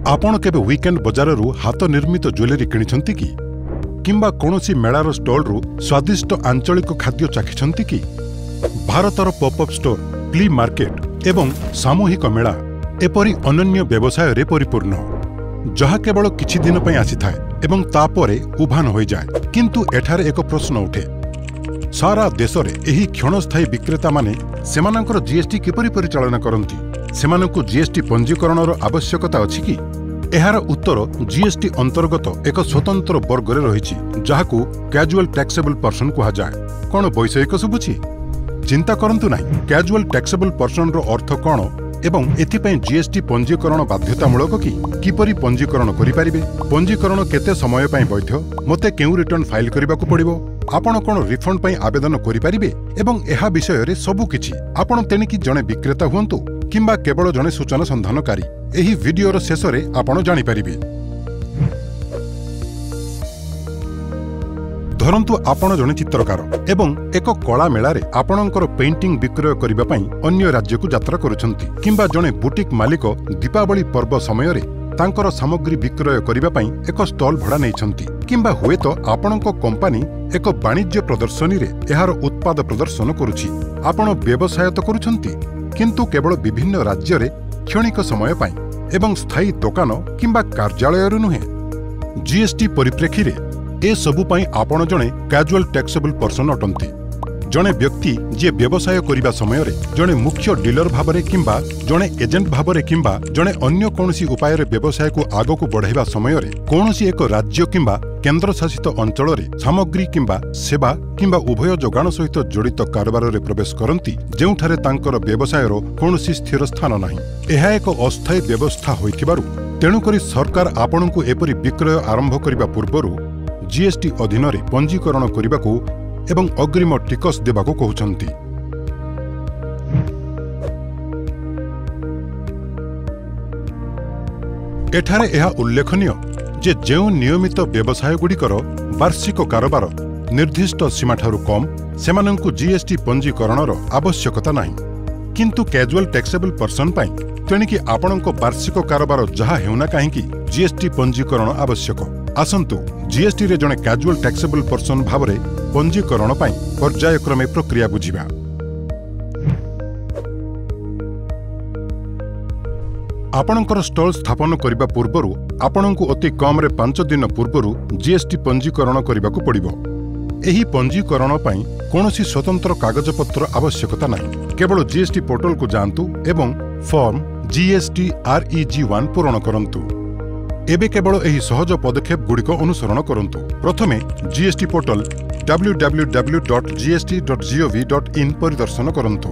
आपण केबे वीकेंड बजाररू हाथ निर्मित ज्वेलरी किनिछंती कि किंबा कोनोसी मेलार स्टॉलरू स्वादिष्ट आंचलिक खाद्य चाखिछंती कि भारतर पॉपअप स्टोर फ्ली मार्केट एवं सामूहिक मेला एपरी अनन्य व्यवसाय रे परिपूर्ण जहा केवल किछि दिन पई आसी थाए एवं तापरे उभान होई जाए। किंतु एठारे एक प्रश्न उठे, सारा देश रे एही क्षणस्थायी विक्रेता माने सेमानकर जीएसटी किपरि परिचालन करंती? सेमानकु जीएसटी पंजीकरणर आवश्यकता अछि कि? एहार उत्तर जीएसटी अंतर्गत एक स्वतंत्र वर्ग रे रहिछि जाहाकू कैजुअल टैक्सेबल पर्सन कहा जाए। कोन वैषयिक सुबुछि? चिंता करंतु नाही। कैजुअल टैक्सेबल पर्सन रो अर्थ कोन एवं एथिपई जीएसटी पंजीकरण बाध्यतामूलक कि? किपरि पंजीकरण करि परिबे? पंजीकरण केते समय पई वैध? मते केउ रिटर्न फाइल करबाकू पड़िबो? आपण कोन रिफंड पई आवेदन करि परिबे? एवं एहा विषय रे सबु किछि आपण तेनिकि जणे विक्रेता हुअन्तु किंबा केवल जणे सूचना संधानकारी एही वीडियोर शेष रे आपण जानि परिबे। धरंतु आपण जणे चित्रकार एवं एक कला मेला रे आपणकर पेंटिंग विक्रय करिबा पई अन्य राज्य को यात्रा करूछंती किंबा जणे बुटीक मालिक दीपावली पर्व समय रे तांकर सामग्री विक्रय करिबा पई एक स्टॉल भड़ा नैछंती किंबा हुए तो आपणको कंपनी एक वाणिज्य प्रदर्शनी रे एहार उत्पाद प्रदर्शन करूछि। आपण व्यवसाय तो करूछंती किंतु केवल विभिन्न राज्य रे क्षणिक समय पई एवं स्थायी दुकान किंबा कार्यालय रे नुहे। जीएसटी परिप्रेक्षी रे ए सबु पई आपण जणे कैजुअल टैक्सेबल पर्सन अटंती। जणे व्यक्ति जे व्यवसाय करिबा समय रे जणे मुख्य डीलर भाबरे किंबा जणे एजेंट भाबरे किंबा जणे अन्य कोनोसी उपाय रे व्यवसाय को आगो को बढ़ाइबा समय रे कोनोसी एक राज्य किंबा केंद्र शासित अंचल रे सामग्री किंबा सेवा किंबा उभय जोगाण सहित जड़ित कारबार रे प्रवेश करंती जेउठारे तांकर व्यवसाय रो कोनोसी स्थिर स्थान नाही। एहा एक अस्थायी व्यवस्था होइथिबारु तेणु करी सरकार आपणकु एपरि विक्रय आरंभ करिबा पूर्वरु जीएसटी अधीन रे पंजीकरण करिबाकू एवं अग्रिम टिकस देबाकू कहउछंती। एठारे एहा उल्लेखनीय जे जेउ नियमित व्यवसाय गुड़िकर वार्षिक कारोबार निर्दिष्ट सीमा ठारू कम सेमानंकु जीएसटी पंजीकरणर आवश्यकता नाही। किंतु कैजुअल टैक्सेबल पर्सन पई तेणिकी आपणको वार्षिक कारोबार जहा हेउना काहेकि जीएसटी पंजीकरण आवश्यक। आसंतु जीएसटी रे जणे कैजुअल टैक्सेबल पर्सन भावरे पंजीकरण पई पर्यायक्रमे प्रक्रिया बुझिबा। आपणकर स्टॉल स्थापन करिबा पूर्वरु आपणकु अति कम रे 5 दिन पूर्वरु जीएसटी पंजीकरण करिबाकू पड़िबो। एही पंजीकरण पई कोनोसी स्वतंत्र कागजपत्र आवश्यकता नाही। केवल जीएसटी पोर्टल को जांतु एवं फॉर्म जीएसटी REG1 पूरण करंतु। एबे केवल एही सहज पदक्षेप गुड़िक अनुसरण करंतु। प्रथमे जीएसटी पोर्टल www.gst.gov.in परिदर्शन करंतु।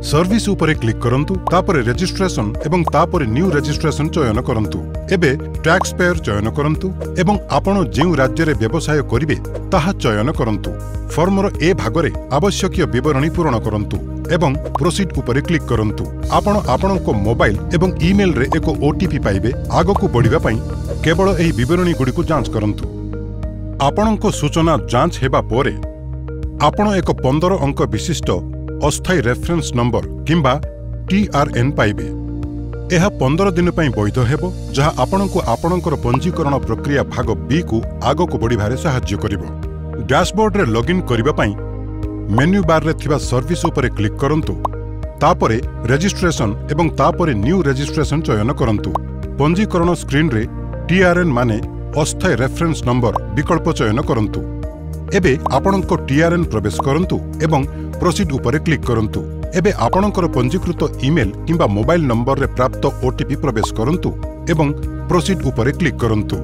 सर्विस उपरे क्लिक करंतु, तापरे रजिस्ट्रेशन एवं तापरे न्यू रजिस्ट्रेशन चयन करंतु। एबे टैक्स पेयर चयन करंतु एवं आपण जेउ राज्य रे व्यवसाय करिवे ताहा चयन करंतु। फॉर्मर ए भागरे आवश्यक विवरणी पूर्ण करंतु एवं प्रोसीड उपरे क्लिक करंतु। आपण आपणको मोबाइल एवं ईमेल रे एक ओटीपी पाइबे। आगको बढ़िबा पई केवल एही विवरणी गुड़िक जांच करंतु। आपणको सूचना जांच हेबा पोरे आपण एक 15 अंक विशिष्ट अस्थायी रेफरेंस नंबर किंबा TRN पाइबे। एहा 15 दिन पई वैध हेबो जहा आपणको आपणकर पंजीकरण प्रक्रिया भाग बी को आगको बढ़िबारे सहाय्य करिवो। डैशबोर्ड रे लॉगिन करिबा पई मेन्यू बार रे थिबा सर्विस उपरे क्लिक करंतु, तापरे रजिस्ट्रेशन एवं तापरे न्यू रजिस्ट्रेशन चयन करंतु। पंजीकरण स्क्रीन रे TRN माने अस्थायी रेफरेंस नंबर विकल्प चयन करंतु। एबे आपणको TRN प्रवेश करंतु एवं प्रोसीड उपरे क्लिक करंतु। एबे आपणकर पंजीकृत ईमेल किंबा मोबाइल नंबर रे प्राप्त ओटीपी प्रवेश करंतु एवं प्रोसीड उपरे क्लिक करंतु।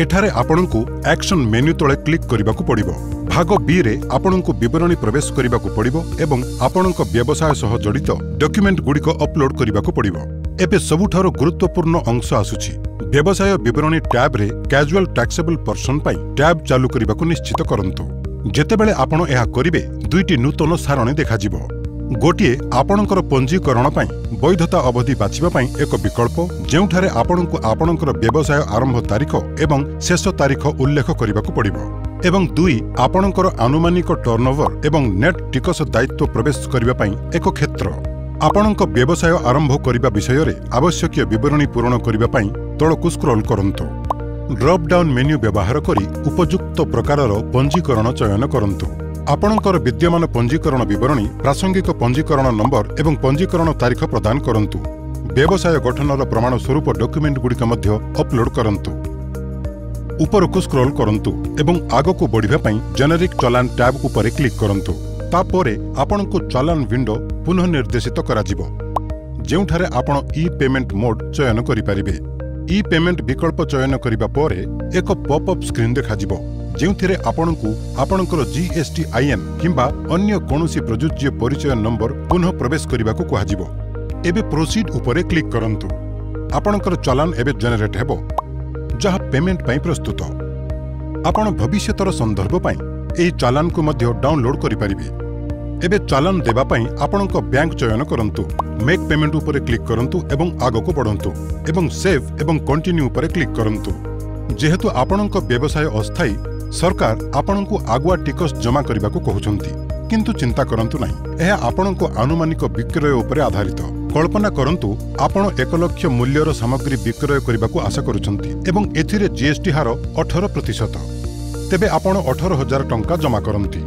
एठारे आपणकु एक्शन मेन्यू तळे क्लिक करिबाकू पड़िबो। भाग बी रे आपणकु विवरणी प्रवेश करिबाकू पड़िबो एवं आपणक व्यवसाय सह जड़ित डॉक्यूमेंट गुड़िक अपलोड करिबाकू पड़िबो। एबे सबुठारो गुरुत्वपूर्ण अंश आसुछि। व्यवसाय विवरणी टैब रे कैजुअल टैक्सेबल पर्सन पई टैब चालू करिबाकू निश्चित करंतु। जेतेबेले आपण एहा करिवे दुईटी नूतन सारणी देखाजिबो। गोटिए आपणकर पंजीकरण पई वैधता अवधि बाछिबा पई एक विकल्प जेउठारे आपणकु आपणकर व्यवसाय आरंभ तारीख एवं शेष तारीख उल्लेख करिबाकू पड़िबो एवं दुई आपणकर आनुमानिक टर्नओवर एवं नेट टिकस दायित्व प्रवेश करिबा पई एक क्षेत्र। आपणक व्यवसाय आरंभ करिबा विषय रे आवश्यक विवरणी पूरण करिबा पई तळकु स्क्रॉल करंतु। ड्रॉप डाउन मेन्यू व्यवहार करी उपयुक्त प्रकारर पंजीकरण चयन करंतु। आपणकर विद्यमान पंजीकरण विवरणी, प्रासंगिक पंजीकरण नंबर एवं पंजीकरण तारीख प्रदान करंतु। व्यवसाय गठनर प्रमाण स्वरूप डॉक्यूमेंट गुड़िक मध्य अपलोड करंतु। उपरकु स्क्रॉल करंतु एवं आगकु बढ़िबा पई जेनेरिक चालान टैब उपरे क्लिक करंतु। तापरे आपणको चालान विंडो पुनः निर्देशित कराजिबो, जेउठारे आपण ई पेमेंट मोड चयन करि परिबे। ई पेमेंट विकल्प चयन करिबा परे एक पॉपअप स्क्रीन देखाजिबो, जेउथिरे आपणको आपणकर GSTIN किंबा अन्य कोनोसी प्रयोज्य परिचय नंबर पुनः प्रवेश करिबाकू कुहाजिबो। एबे प्रोसीड उपरे क्लिक करंतु। आपणकर चालान एबे जेनेरेट हेबो, जहा पेमेंट पई प्रस्तुत। आपण भविष्यतर संदर्भ पई एही चालान को मध्य डाउनलोड करि परिबे। एबे चालान देबा पई आपणको बैंक चयन करंतु। मेक पेमेंट उपरे क्लिक करंतु एवं आगको बढ़ंतु एवं सेव एवं कंटिन्यू उपरे क्लिक करंतु। जेहेतु आपणको व्यवसाय अस्थायी, सरकार आपणको आगुआ टिकस जमा करबाकू कहउछंती, किंतु चिंता करंतु नाही। एहा आपणको आनुमानिक विक्रय उपरे आधारित। कल्पना करंतु आपण 1 लाख मूल्यर सामग्री विक्रय करबाकू आशा करूछंती एवं एथिरे जीएसटी हार 18%। तेबे आपण 18,000 टंका जमा करंती।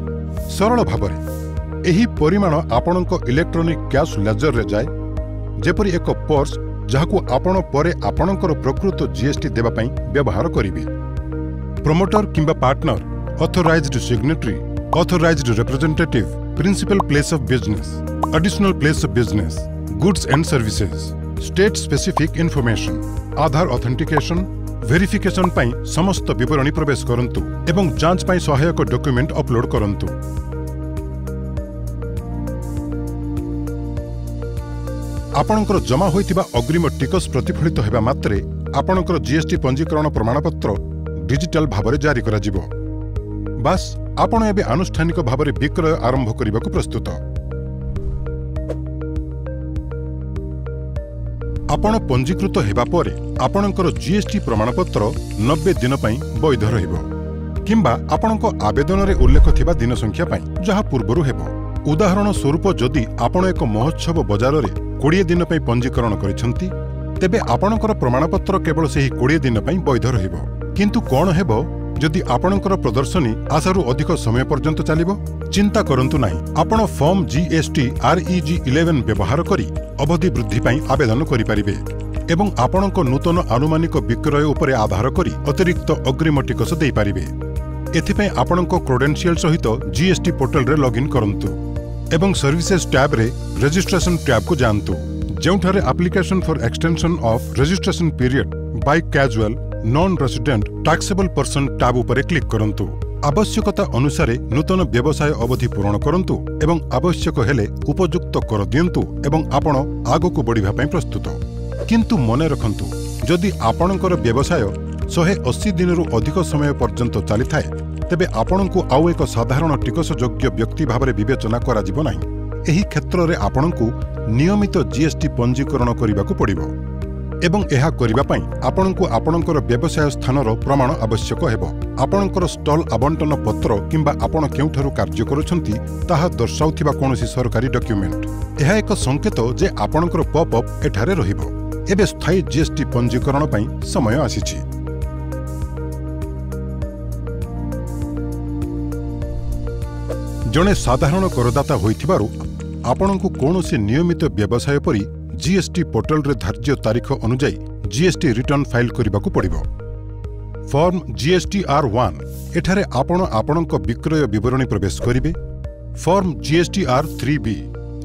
सरल भाबरे एही परिमाण आपणको इलेक्ट्रॉनिक कैश लेजर रे जाय, जेपरि एक पर्स जहाकू आपण परे आपणकर प्रकृत जीएसटी देबा पई व्यवहार करिवे। प्रमोटर किंबा partner, authorised signatory, authorised representative, principal place of business, additional place of business, goods and services, state specific information, Aadhaar authentication, verification पई समस्त विवरणी प्रवेश करंतु एवं जांच पई सहायक डॉक्यूमेंट अपलोड करंतु। आपणकर जमा होइतिबा अग्रिम टिकस प्रतिफलित हेबा मात्रे आपणकर जीएसटी पंजीकरण प्रमाणपत्र डिजिटल भाबरे जारी करा जिवो। बास आपण एबे आनुष्ठानिक भाबरे विक्रय आरंभ करिबाकू प्रस्तुत। आपण पंजीकृत हेबा परे आपणकर जीएसटी प्रमाणपत्र 90 दिन पई वैध रहिबो, किंबा आपणको आवेदन रे उल्लेख थिबा दिन संख्या पई जहा पूर्वरु हेबो। उदाहरण स्वरूप जदि आपण एक महोत्सव बजार रे 20 दिन पई पंजीकरण करिसंती, तेबे आपणकर प्रमाणपत्र केवल सेही 20 दिन पई वैध रहिबो। किंतु कोन हेबो जदि आपणकर प्रदर्शनी आशारू अधिक समय पर्यंत चलिबो? चिंता करंतु नाही। आपण फॉर्म GST REG 11 व्यवहार करी अवधि वृद्धि पई आवेदन करि परिबे एवं आपणको नूतन आनुमानिक विक्रय उपरे आधार करी अतिरिक्त अग्रिम टिकस देई परिबे। एथिपई आपणको क्रेडेंशियल सहित GST पोर्टल रे लॉगिन करंतु एवं सर्विसेज टैब रे रजिस्ट्रेशन टैब को जानतु, जेउठारे application for extension of registration period by casual non resident taxable person tab उपरे क्लिक करंतु। आवश्यकता अनुसार नूतन व्यवसाय अवधि पूर्ण करंतु एवं आवश्यक हेले उपयुक्त कर दियंतु एवं आपण आगको बढ़िबा पई प्रस्तुत। किंतु मने रखंतु, जदि आपणकर व्यवसाय 180 दिनरु अधिक समय पर्यंत चली थाए, तेबे आपणको आउ एक साधारण टिकस योग्य व्यक्ति भाबरे विवेचना करा जिवो नाही। एही क्षेत्र रे आपणको नियमित जीएसटी पंजीकरण करिबाकू पड़िबो एवं एहा करिबा पई आपणको आपणकर व्यवसाय स्थानर प्रमाण आवश्यक हेबो। आपणकर स्टॉल आवंटन पत्र किंबा आपण केउठारु कार्य करूछंती ताहा दर्शाउथिबा कोनोसी सरकारी डॉक्यूमेंट। एहा एक संकेत जे आपणकर पॉपअप एठारे रहिबो। एबे स्थायी जीएसटी पंजीकरण पई समय आसीछि। जणे साधारण करदाता होइथिबारु आपणको कोनोसी नियमित व्यवसाय परि जीएसटी पोर्टल रे धार्य तारीख अनुଯାयी जीएसटी रिटर्न फाइल करिबाकू पड़िबो। फॉर्म GSTR1 एठारे आपण आपणको विक्रय विवरणी प्रवेश करिवे। फॉर्म GSTR3B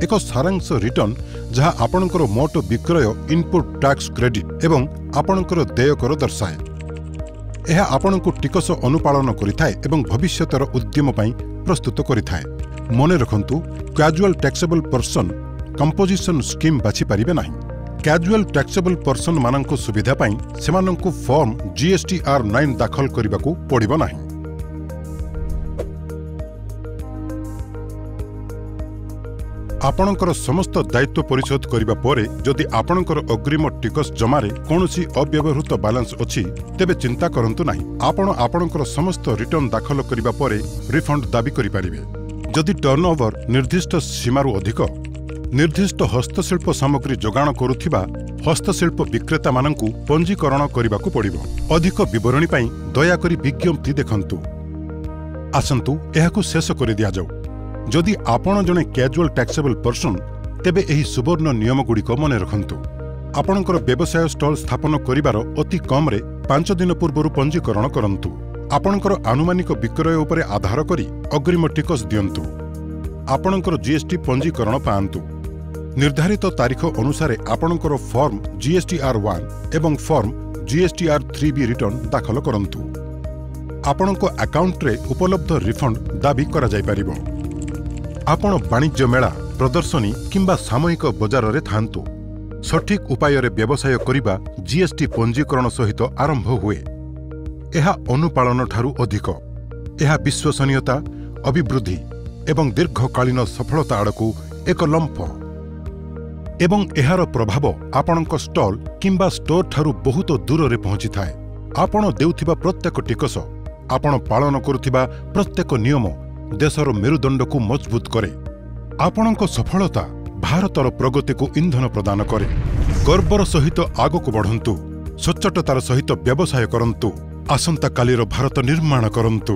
एक सारांश रिटर्न जहा आपणकर मोट विक्रय इनपुट टैक्स क्रेडिट एवं आपणकर देय कर दर्शाए। एहा आपणको टिकस अनुपालन करिथाए एवं भविष्यतर उद्यम पई प्रस्तुत करिथाए। मने रखंतु, casual taxable person composition scheme बाछि परिबे नाही। कैजुअल टैक्सेबल पर्सन माननको सुविधा पई सेमाननको फॉर्म GSTR9 दाखल करिबाकू पड़िबो नाही। आपणकर समस्त दायित्व परिशोध करिबा परे जदि आपणकर अग्रिम टिकस जमारे कोनोसी अव्यवहृत बैलेंस अछि, तेबे चिंता करंतु नाही। आपण आपणकर समस्त रिटर्न दाखल करिबा परे रिफंड दाबी करि परिबे। जदि टर्नओवर निर्दिष्ट सीमारु अधिक ନିର୍ଦ୍ଦିଷ୍ଟ ହସ୍ତଶିଳ୍ପ ସାମଗ୍ରୀ ଯୋଗାଣ କରୁଥିବା ହସ୍ତଶିଳ୍ପ ବିକ୍ରେତାମାନଙ୍କୁ ପଞ୍ଜୀକରଣ କରିବାକୁ ପଡ଼ିବ। ଅଧିକ ବିବରଣୀ ପାଇଁ ଦୟାକରି ବିଜ୍ଞପ୍ତି ଦେଖନ୍ତୁ। ଆସନ୍ତୁ ଏହାକୁ ଶେଷ କରି ଦିଆଯାଉ। ଯଦି ଆପଣ ଜଣେ କ୍ୟାଜୁଆଲ ଟ୍ୟାକ୍ସେବଲ୍ ପର୍ସନ୍, ତେବେ ଏହି ସୁବର୍ଣ୍ଣ ନିୟମଗୁଡ଼ିକ ମନେ ରଖନ୍ତୁ। ଆପଣଙ୍କର ବ୍ୟବସାୟ ଷ୍ଟଲ୍ ସ୍ଥାପନ କରିବାର ଅତି କମ୍ରେ 5 ଦିନ ପୂର୍ବରୁ ପଞ୍ଜୀକରଣ କରନ୍ତୁ। ଆପଣଙ୍କର ଆନୁମାନିକ ବିକ୍ରୟ ଉପରେ ଆଧାର କରି ଅଗ୍ରିମ ଟିକସ ଦିଅନ୍ତୁ। ଆପଣଙ୍କର ଜିଏସ୍ଟି ପଞ୍ଜୀକରଣ ପାଆନ୍ତୁ। ନିର୍ଦ୍ଧାରିତ ତାରିଖ ଅନୁସାରେ ଆପଣଙ୍କର ଫର୍ମ GSTR1 ଏବଂ ଫର୍ମ GSTR3B ରିଟର୍ଣ୍ଣ ଦାଖଲ କରନ୍ତୁ। ଆପଣଙ୍କ ଆକାଉଣ୍ଟରେ ଉପଲବ୍ଧ ରିଫଣ୍ଡ ଦାବି କରାଯାଇପାରିବ। ଆପଣ ବାଣିଜ୍ୟ ମେଳା, ପ୍ରଦର୍ଶନୀ କିମ୍ବା ସାମୂହିକ ବଜାରରେ ଥାଆନ୍ତୁ, ସଠିକ୍ ଉପାୟରେ ବ୍ୟବସାୟ କରିବା ଜିଏସ୍ଟି ପଞ୍ଜୀକରଣ ସହିତ ଆରମ୍ଭ ହୁଏ। ଏହା ଅନୁପାଳନ ଠାରୁ ଅଧିକ। ଏହା ବିଶ୍ୱସନୀୟତା, ଅଭିବୃଦ୍ଧି ଏବଂ ଦୀର୍ଘକାଳୀନ ସଫଳତା ଆଡ଼କୁ ଏକ ଲମ୍ଫ। ଏବଂ ଏହାର ପ୍ରଭାବ ଆପଣଙ୍କ ଷ୍ଟଲ୍ କିମ୍ବା ଷ୍ଟୋର୍ ଠାରୁ ବହୁତ ଦୂରରେ ପହଞ୍ଚିଥାଏ। ଆପଣ ଦେଉଥିବା ପ୍ରତ୍ୟେକ ଟିକସ, ଆପଣ ପାଳନ କରୁଥିବା ପ୍ରତ୍ୟେକ ନିୟମ ଦେଶର ମେରୁଦଣ୍ଡକୁ ମଜବୁତ କରେ। ଆପଣଙ୍କ ସଫଳତା ଭାରତର ପ୍ରଗତିକୁ ଇନ୍ଧନ ପ୍ରଦାନ କରେ। ଗର୍ବର ସହିତ ଆଗକୁ ବଢ଼ନ୍ତୁ, ସଚ୍ଚୋଟତାର ସହିତ ବ୍ୟବସାୟ କରନ୍ତୁ, ଆସନ୍ତାକାଲିର ଭାରତ ନିର୍ମାଣ କରନ୍ତୁ।